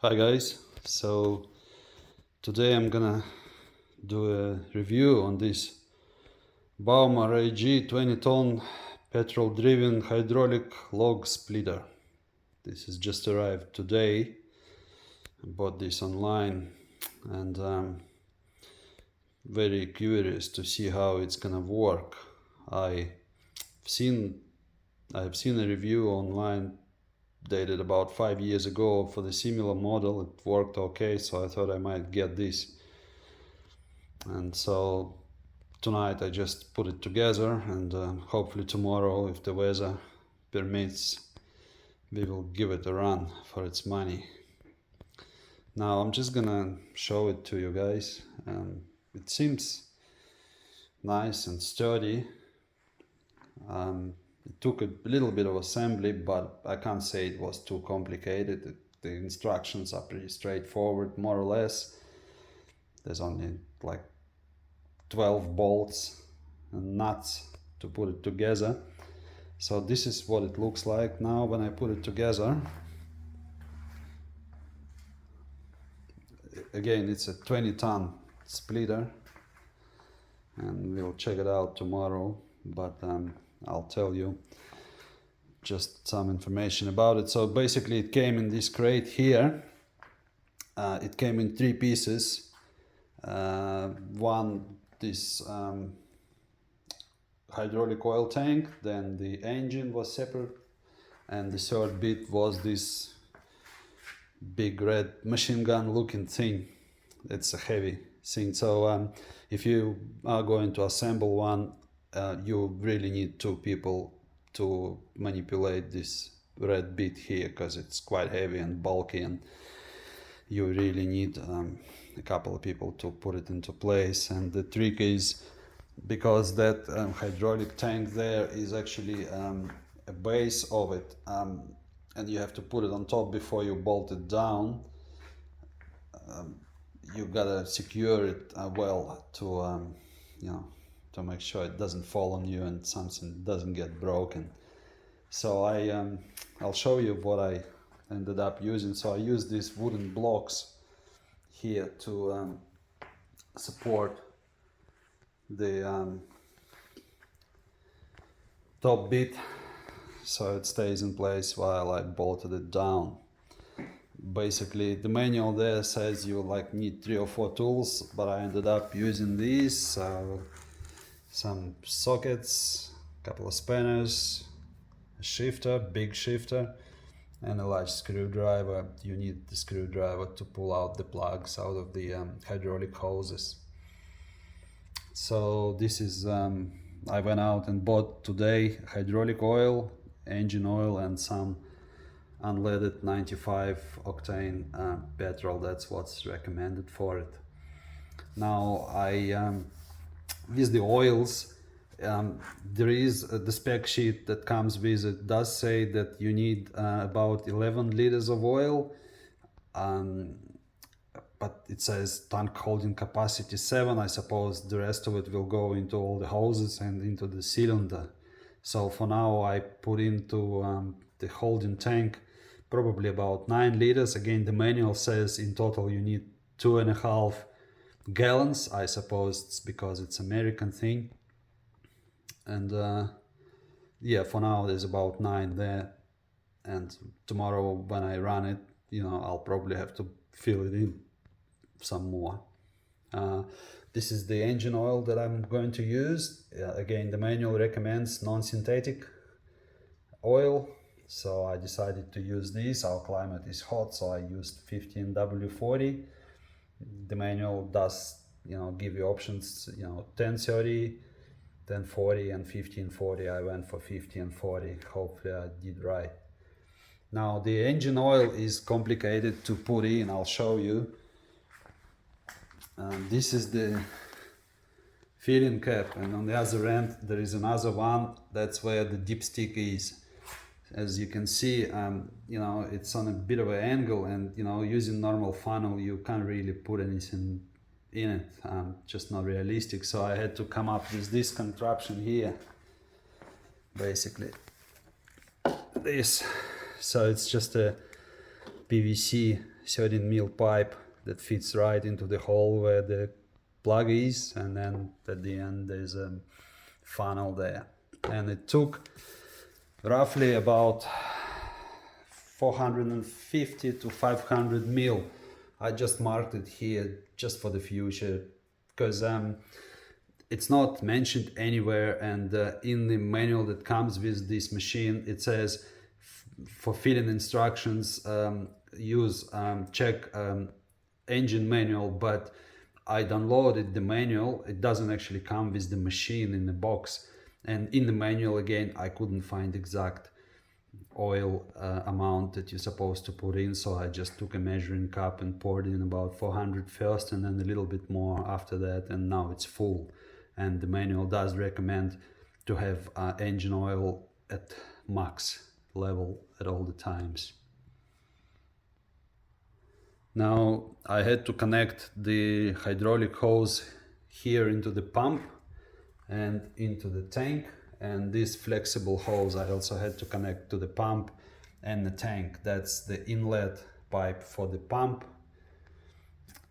Hi guys, so today I'm gonna do a review on this Bauma AG 20-ton petrol driven hydraulic log splitter. This has just arrived today. I bought this online and I'm very curious to see how it's gonna work. I've seen I've seen a review online dated about 5 years ago for the similar model. It worked okay, so I thought I might get this. And so tonight I just put it together, and hopefully tomorrow, if the weather permits, we will give it a run for its money. Now I'm just gonna show it to you guys. It seems nice and sturdy. It took a little bit of assembly, but I can't say it was too complicated. The instructions are pretty straightforward, more or less. There's only like 12 bolts and nuts to put it together. So this is what it looks like now when I put it together. Again, it's a 20-ton splitter, and we'll check it out tomorrow, but I'll tell you just some information about it. So basically it came in this crate here. It came in 3 pieces. One, this hydraulic oil tank, then the engine was separate, and the third bit was this big red machine gun looking thing. It's a heavy thing, so if you are going to assemble one, you really need 2 people to manipulate this red bit here, because it's quite heavy and bulky, and you really need a couple of people to put it into place. And the trick is, because that hydraulic tank there is actually a base of it, and you have to put it on top before you bolt it down. You gotta secure it well to to make sure it doesn't fall on you and something doesn't get broken. So I'll show you what I ended up using. So I used these wooden blocks here to support the top bit, so it stays in place while I bolted it down. Basically the manual there says you need 3 or 4 tools, but I ended up using these, some sockets, a couple of spanners, a shifter, big shifter, and a large screwdriver. You need the screwdriver to pull out the plugs out of the hydraulic hoses. So this is I went out and bought today hydraulic oil, engine oil, and some unleaded 95 octane petrol. That's what's recommended for it. Now with the oils, there is the spec sheet that comes with it does say that you need about 11 liters of oil, but it says tank holding capacity 7. I suppose the rest of it will go into all the hoses and into the cylinder. So for now I put into the holding tank probably about 9 liters. Again, the manual says in total you need 2.5 gallons. I suppose it's because it's American thing. And yeah, for now there's about 9 there, and tomorrow when I run it, I'll probably have to fill it in some more. This is the engine oil that I'm going to use. Again, the manual recommends non-synthetic oil, so I decided to use this. Our climate is hot, so I used 15W40. The manual does give you options, 1030, 1040 and 1540. I went for 1540. Hopefully I did right. Now the engine oil is complicated to put in. I'll show you. This is the filling cap, and on the other end there is another one. That's where the dipstick is. As you can see, it's on a bit of an angle, and using normal funnel you can't really put anything in it. Just not realistic. So I had to come up with this contraption here, basically this. So it's just a PVC 13 mil pipe that fits right into the hole where the plug is, and then at the end there's a funnel there. And it took roughly about 450 to 500 mil. I just marked it here just for the future, because it's not mentioned anywhere, and in the manual that comes with this machine it says for filling instructions use check engine manual, but I downloaded the manual. It doesn't actually come with the machine in the box, and in the manual again I couldn't find exact oil amount that you're supposed to put in, so I just took a measuring cup and poured in about 400 first and then a little bit more after that, and now it's full. And the manual does recommend to have engine oil at max level at all the times. Now I had to connect the hydraulic hose here into the pump and into the tank, and this flexible hose I also had to connect to the pump and the tank. That's the inlet pipe for the pump,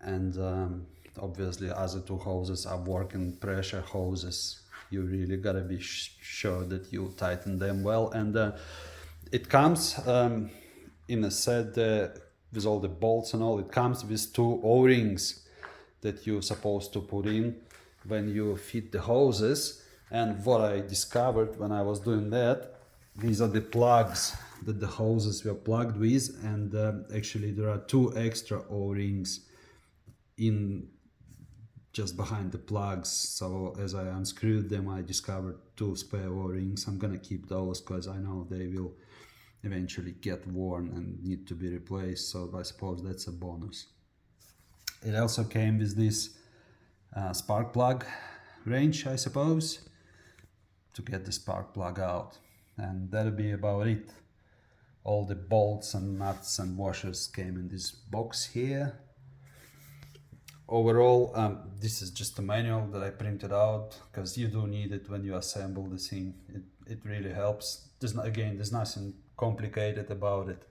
and obviously other two hoses are working pressure hoses. You really gotta be sure that you tighten them well, and it comes in a set with all the bolts and all. It comes with two O-rings that you're supposed to put in when you fit the hoses. And what I discovered when I was doing that, these are the plugs that the hoses were plugged with, and actually there are two extra O-rings in just behind the plugs. So as I unscrewed them, I discovered two spare O-rings. I'm gonna keep those because I know they will eventually get worn and need to be replaced, so I suppose that's a bonus. It also came with this spark plug wrench, I suppose, to get the spark plug out, and that'll be about it. All the bolts and nuts and washers came in this box here. Overall, this is just a manual that I printed out because you do need it when you assemble the thing. It really helps. There's nothing complicated about it.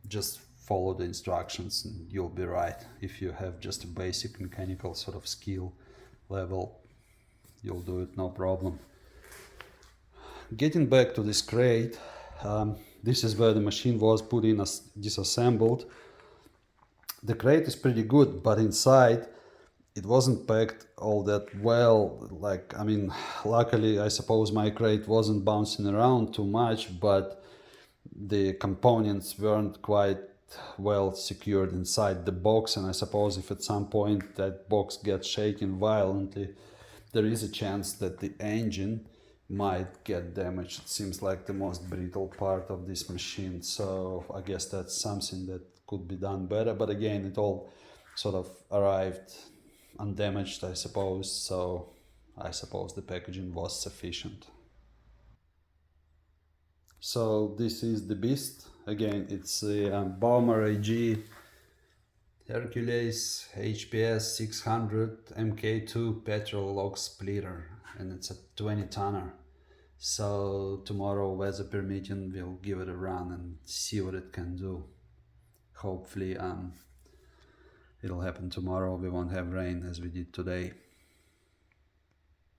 Just follow the instructions and you'll be right. If you have just a basic mechanical sort of skill level, you'll do it no problem. Getting back to this crate, this is where the machine was put in as disassembled. The crate is pretty good, but inside it wasn't packed all that well. Like, I mean, luckily I suppose my crate wasn't bouncing around too much, but the components weren't quite well secured inside the box, and I suppose if at some point that box gets shaken violently, there is a chance that the engine might get damaged. It seems like the most brittle part of this machine, so I guess that's something that could be done better. But again, it all sort of arrived undamaged, I suppose, so I suppose the packaging was sufficient. So this is the beast. Again, it's a Baumer AG Hercules HPS 600 MK2 petrol log splitter, and it's a 20 tonner. So tomorrow, weather permitting, we'll give it a run and see what it can do. Hopefully it'll happen tomorrow. We won't have rain as we did today.